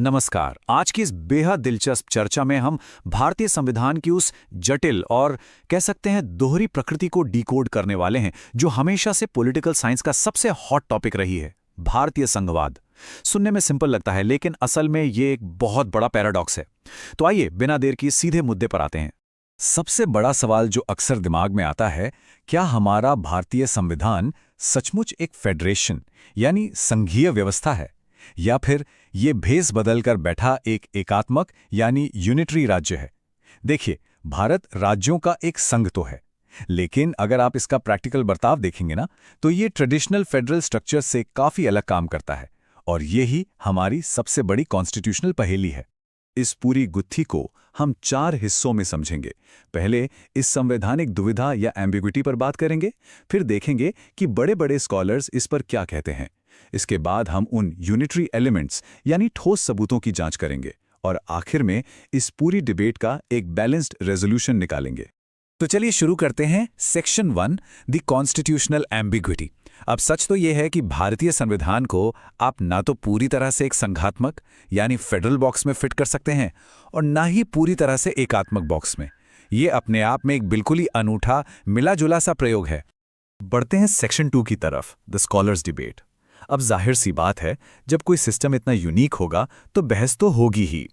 नमस्कार। आज की इस बेहद दिलचस्प चर्चा में हम भारतीय संविधान की उस जटिल और कह सकते हैं दोहरी प्रकृति को डिकोड करने वाले हैं जो हमेशा से पॉलिटिकल साइंस का सबसे हॉट टॉपिक रही है, भारतीय संघवाद। सुनने में सिंपल लगता है लेकिन असल में ये एक बहुत बड़ा पैराडॉक्स है। तो आइए बिना देर किए सीधे मुद्दे पर आते हैं। सबसे बड़ा सवाल जो अक्सर दिमाग में आता है, क्या हमारा भारतीय संविधान सचमुच एक फेडरेशन यानी संघीय व्यवस्था है, या फिर ये भेस बदलकर बैठा एक एकात्मक यानी यूनिटरी राज्य है? देखिए, भारत राज्यों का एक संघ तो है, लेकिन अगर आप इसका प्रैक्टिकल बर्ताव देखेंगे ना, तो ये ट्रेडिशनल फेडरल स्ट्रक्चर से काफी अलग काम करता है। और यही हमारी सबसे बड़ी कॉन्स्टिट्यूशनल पहेली है। इस पूरी गुत्थी को हम 4 हिस्सों में समझेंगे। पहले इस संवैधानिक दुविधा या एम्बिग्विटी पर बात करेंगे, फिर देखेंगे कि बड़े-बड़े स्कॉलर्स इस पर क्या कहते हैं। इसके बाद हम उन यूनिटरी एलिमेंट्स यानी ठोस सबूतों की जांच करेंगे और आखिर में इस पूरी डिबेट का एक बैलेंस्ड रेजोल्यूशन निकालेंगे। तो चलिए शुरू करते हैं। Section 1, the constitutional ambiguity. अब सच तो यह है कि भारतीय संविधान को आप ना तो पूरी तरह से एक संघात्मक यानी फेडरल बॉक्स में फिट कर सकते हैं और ना ही पूरी तरह से एकात्मक बॉक्स में। ये अपने आप में एक बिल्कुल ही अनूठा मिला जुला सा प्रयोग है। बढ़ते हैं सेक्शन 2 की तरफ, द स्कॉलर्स डिबेट। अब जाहिर सी बात है, जब कोई सिस्टम इतना यूनिक होगा तो बहस तो होगी ही।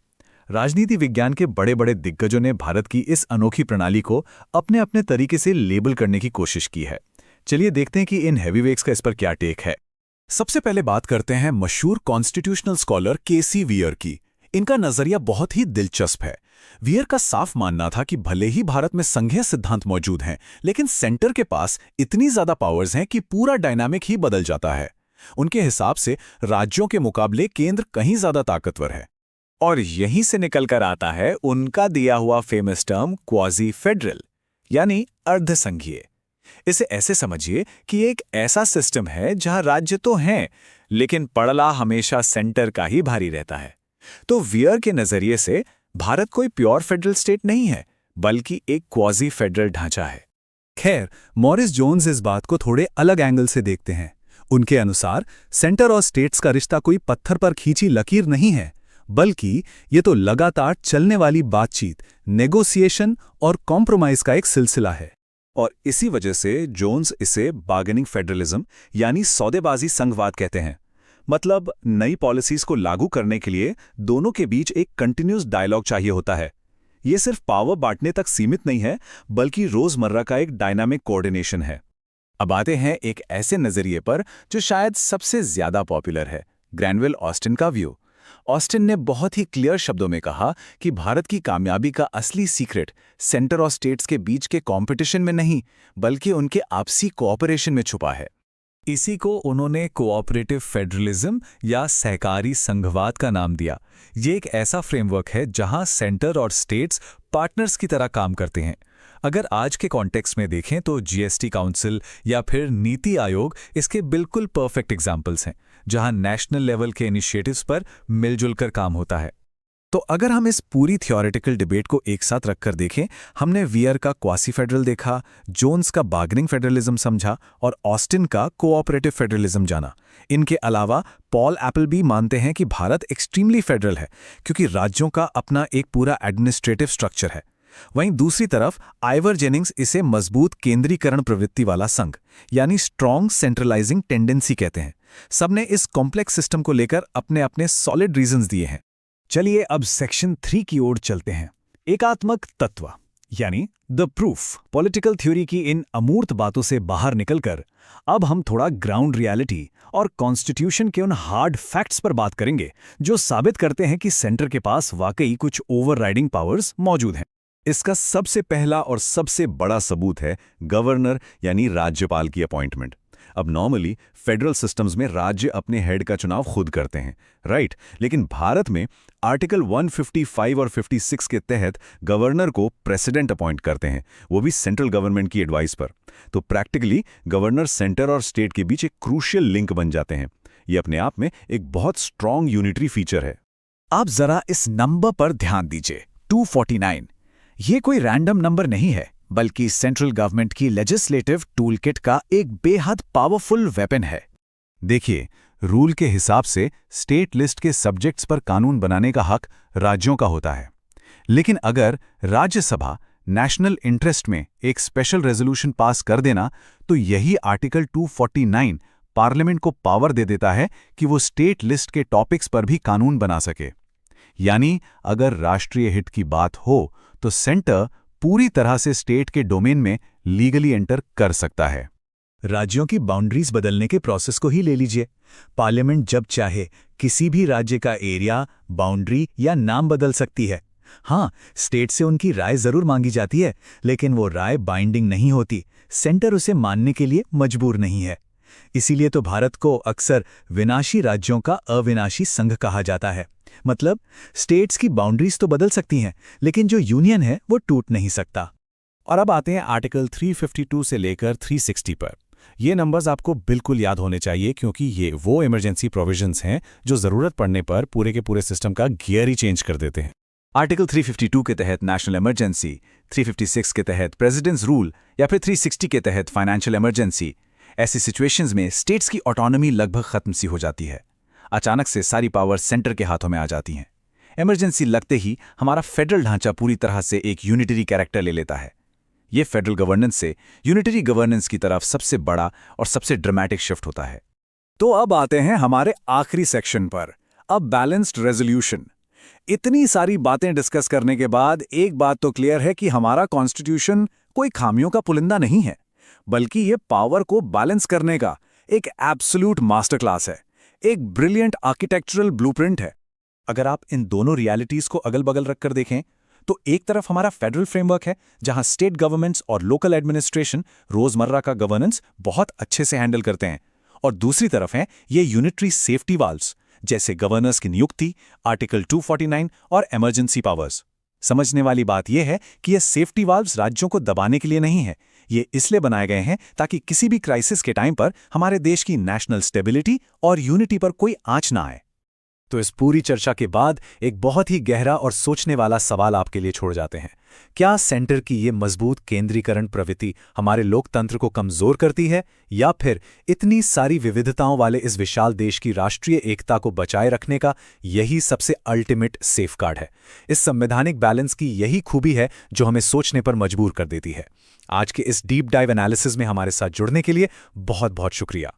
राजनीति विज्ञान के बड़े बड़े दिग्गजों ने भारत की इस अनोखी प्रणाली को अपने अपने तरीके से लेबल करने की कोशिश की है। चलिए देखते हैं कि इन हैवीवेट्स का इस पर क्या टेक है। सबसे पहले बात करते हैं मशहूर कॉन्स्टिट्यूशनल स्कॉलर के.सी. वियर की। इनका नजरिया बहुत ही दिलचस्प है। वियर का साफ मानना था कि भले ही भारत में संघीय सिद्धांत मौजूद हैं, लेकिन सेंटर के पास इतनी ज्यादा पावर्स हैं कि पूरा डायनामिक ही बदल जाता है। उनके हिसाब से राज्यों के मुकाबले केंद्र कहीं ज्यादा ताकतवर है। और यहीं से निकलकर आता है उनका दिया हुआ फेमस टर्म क्वाजी फेडरल यानी अर्धसंघीय। इसे ऐसे समझिए कि एक ऐसा सिस्टम है जहां राज्य तो हैं, लेकिन पड़ला हमेशा सेंटर का ही भारी रहता है। तो वियर के नजरिए से भारत कोई प्योर फेडरल स्टेट नहीं है, बल्कि एक क्वाजी फेडरल ढांचा है। खैर, मॉरिस जोन्स इस बात को थोड़े अलग एंगल से देखते हैं। उनके अनुसार सेंटर और स्टेट्स का रिश्ता कोई पत्थर पर खींची लकीर नहीं है, बल्कि ये तो लगातार चलने वाली बातचीत, नेगोशिएशन और कॉम्प्रोमाइज का एक सिलसिला है। और इसी वजह से जोन्स इसे बार्गेनिंग फेडरलिज्म यानी सौदेबाजी संघवाद कहते हैं। मतलब नई पॉलिसीज को लागू करने के लिए दोनों के बीच एक कंटिन्यूस डायलॉग चाहिए होता है। ये सिर्फ पावर बांटने तक सीमित नहीं है, बल्कि रोजमर्रा का एक डायनामिक कोऑर्डिनेशन है। अब आते हैं एक ऐसे नजरिए पर जो शायद सबसे ज्यादा पॉपुलर है, ग्रैनविल ऑस्टिन का व्यू। ऑस्टिन ने बहुत ही क्लियर शब्दों में कहा कि भारत की कामयाबी का असली सीक्रेट सेंटर और स्टेट्स के बीच के कंपटीशन में नहीं, बल्कि उनके आपसी कोऑपरेशन में छुपा है। इसी को उन्होंने कोऑपरेटिव फेडरलिज्म या सहकारी संघवाद का नाम दिया। ये एक ऐसा फ्रेमवर्क है जहां सेंटर और स्टेट्स पार्टनर्स की तरह काम करते हैं। अगर आज के कॉन्टेक्स्ट में देखें तो जीएसटी काउंसिल या फिर नीति आयोग इसके बिल्कुल परफेक्ट एग्जाम्पल्स हैं, जहां नेशनल लेवल के इनिशिएटिव्स पर मिलजुल कर काम होता है। तो अगर हम इस पूरी थियोरेटिकल डिबेट को एक साथ रखकर देखें, हमने वियर का क्वासी फेडरल देखा, जोन्स का बार्गेनिंग फेडरलिज्म समझा और ऑस्टिन का कोऑपरेटिव फेडरलिज्म जाना। इनके अलावा पॉल एप्पलबी मानते हैं कि भारत एक्सट्रीमली फेडरल है, क्योंकि राज्यों का अपना एक पूरा एडमिनिस्ट्रेटिव स्ट्रक्चर है। वहीं दूसरी तरफ आइवर जेनिंग्स इसे मजबूत केंद्रीकरण प्रवृत्ति वाला संघ यानी स्ट्रॉन्ग सेंट्रलाइजिंग टेंडेंसी कहते हैं। सबने इस कॉम्प्लेक्स सिस्टम को लेकर अपने अपने सॉलिड रीजंस दिए हैं। चलिए अब सेक्शन 3 की ओर चलते हैं, एकात्मक तत्व यानी द प्रूफ। पॉलिटिकल थ्योरी की इन अमूर्त बातों से बाहर निकलकर अब हम थोड़ा ग्राउंड रियलिटी और कॉन्स्टिट्यूशन के उन हार्ड फैक्ट्स पर बात करेंगे जो साबित करते हैं कि सेंटर के पास वाकई कुछ ओवरराइडिंग पावर्स मौजूद हैं। इसका सबसे पहला और सबसे बड़ा सबूत है गवर्नर यानी राज्यपाल की अपॉइंटमेंट। अब नॉर्मली फेडरल सिस्टम्स में राज्य अपने हेड का चुनाव खुद करते हैं, राइट? लेकिन भारत में आर्टिकल 155 और 56 के तहत गवर्नर को प्रेसिडेंट अपॉइंट करते हैं, वो भी सेंट्रल गवर्नमेंट की एडवाइस पर। तो प्रैक्टिकली गवर्नर सेंटर और स्टेट के बीच एक क्रूशियल लिंक बन जाते हैं। ये अपने आप में एक बहुत स्ट्रॉन्ग यूनिटरी फीचर है। आप जरा इस नंबर पर ध्यान दीजिए, 249। ये कोई रैंडम नंबर नहीं है, बल्कि सेंट्रल गवर्नमेंट की लेजिस्लेटिव टूलकिट का एक बेहद पावरफुल वेपन है। देखिए, रूल के हिसाब से स्टेट लिस्ट के सब्जेक्ट्स पर कानून बनाने का हक राज्यों का होता है। लेकिन अगर राज्यसभा नेशनल इंटरेस्ट में एक स्पेशल रेजोल्यूशन पास कर देना, तो यही आर्टिकल 249 पार्लियामेंट को पावर दे देता है कि वो स्टेट लिस्ट के टॉपिक्स पर भी कानून बना सके। यानी अगर राष्ट्रीय हित की बात हो तो सेंटर पूरी तरह से स्टेट के डोमेन में लीगली एंटर कर सकता है। राज्यों की बाउंड्रीज बदलने के प्रोसेस को ही ले लीजिए। पार्लियामेंट जब चाहे किसी भी राज्य का एरिया, बाउंड्री या नाम बदल सकती है। हाँ, स्टेट से उनकी राय जरूर मांगी जाती है, लेकिन वो राय बाइंडिंग नहीं होती। सेंटर उसे मानने के लिए मजबूर नहीं है। इसीलिए तो भारत को अक्सर विनाशी राज्यों का अविनाशी संघ कहा जाता है। मतलब स्टेट्स की बाउंड्रीज तो बदल सकती हैं, लेकिन जो यूनियन है वो टूट नहीं सकता। और अब आते हैं आर्टिकल 352 से लेकर 360 पर। ये नंबर्स आपको बिल्कुल याद होने चाहिए, क्योंकि ये वो इमरजेंसी प्रोविजंस हैं जो जरूरत पड़ने पर पूरे के पूरे सिस्टम का गियर ही चेंज कर देते हैं। आर्टिकल 352 के तहत नेशनल इमरजेंसी, 356 के तहत प्रेसिडेंट्स रूल या फिर 360 के तहत फाइनेंशियल इमरजेंसी। ऐसी सिचुएशंस में स्टेट्स की ऑटोनॉमी लगभग खत्म सी हो जाती है। अचानक से सारी पावर सेंटर के हाथों में आ जाती हैं। इमरजेंसी लगते ही हमारा फेडरल ढांचा पूरी तरह से एक यूनिटरी कैरेक्टर ले लेता है। ये फेडरल गवर्नेंस से यूनिटरी गवर्नेंस की तरफ सबसे बड़ा और सबसे ड्रामेटिक शिफ्ट होता है। तो अब आते हैं हमारे आखिरी सेक्शन पर, अब बैलेंस्ड रेजोल्यूशन। इतनी सारी बातें डिस्कस करने के बाद एक बात तो क्लियर है कि हमारा कॉन्स्टिट्यूशन कोई खामियों का पुलिंदा नहीं है, बल्कि ये पावर को बैलेंस करने का एक एब्सोल्यूट मास्टर क्लास है, एक ब्रिलियंट आर्किटेक्चरल ब्लूप्रिंट है। अगर आप इन दोनों रियलिटीज को अगल बगल रखकर देखें, तो एक तरफ हमारा फेडरल फ्रेमवर्क है, जहां स्टेट गवर्नमेंट्स और लोकल एडमिनिस्ट्रेशन रोजमर्रा का गवर्नेंस बहुत अच्छे से हैंडल करते हैं, और दूसरी तरफ हैं ये यूनिटरी सेफ्टी वाल्व्स, जैसे गवर्नर्स की नियुक्ति, आर्टिकल 249 और इमरजेंसी पावर्स। समझने वाली बात यह है कि ये सेफ्टी वाल्व्स राज्यों को दबाने के लिए नहीं है, ये इसलिए बनाए गए हैं ताकि किसी भी क्राइसिस के टाइम पर हमारे देश की नेशनल स्टेबिलिटी और यूनिटी पर कोई आंच ना आए। तो इस पूरी चर्चा के बाद एक बहुत ही गहरा और सोचने वाला सवाल आपके लिए छोड़ जाते हैं। क्या सेंटर की ये मजबूत केंद्रीकरण प्रवृत्ति हमारे लोकतंत्र को कमजोर करती है, या फिर इतनी सारी विविधताओं वाले इस विशाल देश की राष्ट्रीय एकता को बचाए रखने का यही सबसे अल्टीमेट सेफगार्ड है? इस संवैधानिक बैलेंस की यही खूबी है जो हमें सोचने पर मजबूर कर देती है। आज के इस डीप डाइव एनालिसिस में हमारे साथ जुड़ने के लिए बहुत बहुत शुक्रिया।